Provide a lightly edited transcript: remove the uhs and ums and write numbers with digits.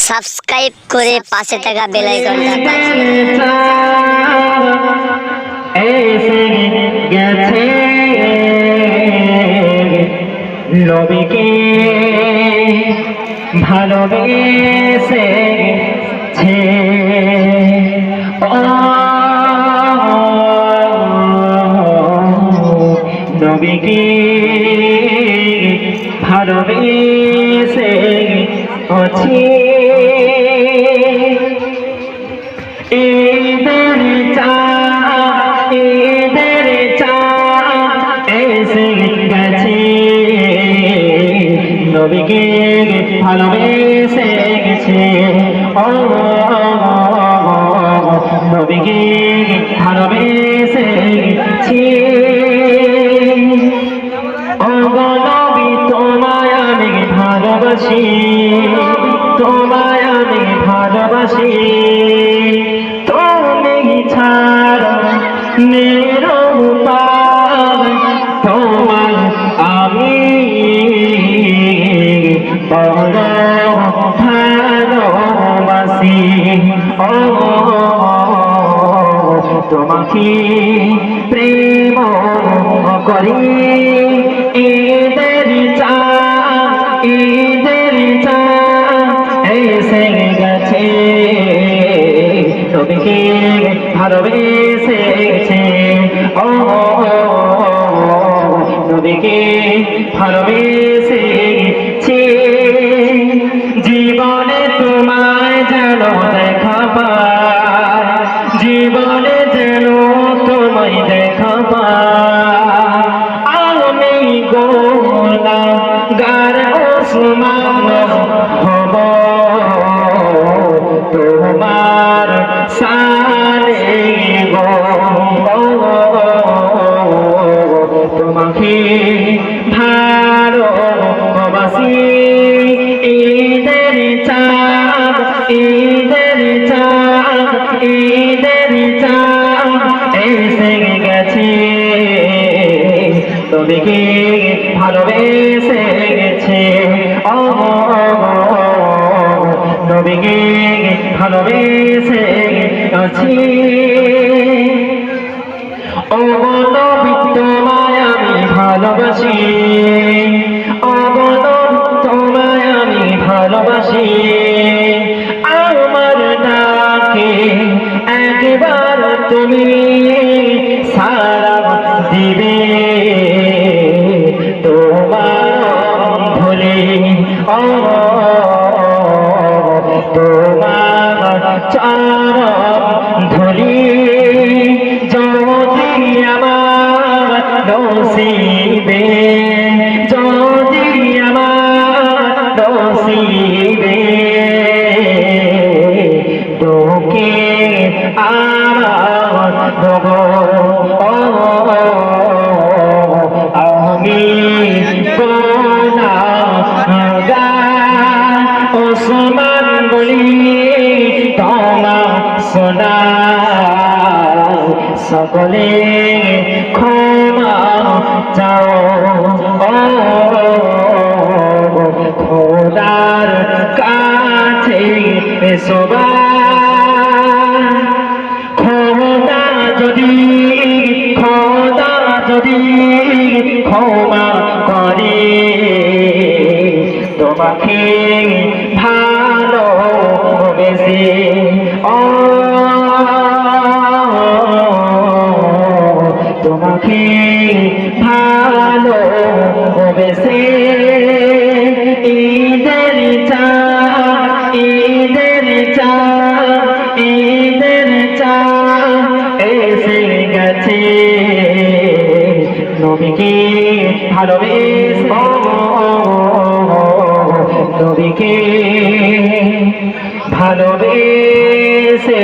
subscribe করে পাশে থাকা বেল আইকনটা এসে গেছে নবীকে ভালোবেসেছে নবীকে ভালোবেসেছি ঈদের চাঁদ এসে গেছে নবীকে ভালোবেসে গেছে নবীকে ভালোবেসে গেছি নবী তোমায় আমি ভালোবাসি তোমায় আমি ভালোবাসি তুমি ছাড়া নিরুপায় তোমার আমি বড় ভালোবাসি তোমাকে প্রেম করি ঈদের চাঁদ এসে গেছে নবীকে ভালোবেসেছে নবীকে ভালোবেসেছে জীবনে তোমায় যেন দেখা পাই জীবনে যেন তোমায় দেখা পাই আমি গুনাহগার ওসমান হব তোমার সানে গো তোমাকে ভালোবাসি ঈদের চাঁদ এসে গেছে নবীকে ভালোবেসে গেছে নবীকে ভালোবেসে গেছি নবী তোমায় আমি ভালোবাসি তোমায় আমি ভালোবাসি আমার ডাকে একবার তুমি সাড়া দিবে তোমার ভুলে তোমার চরণ ধুলি যদি আমার নসিবে যদি আমার নসিবে তোকে আমার দেব আমি গুনাহগার ওসমান বলি তোমার সোনা সকলে ক্ষমা চাও খোদার কাছে সবার খোদা যদি ক্ষমা করে তোমাকে ভালোবেসে তোমাকে ভালোবেসে ঈদের চাঁদ এসে গেছে নবীকে ভালোবেসে নবীকে ভালোবেসে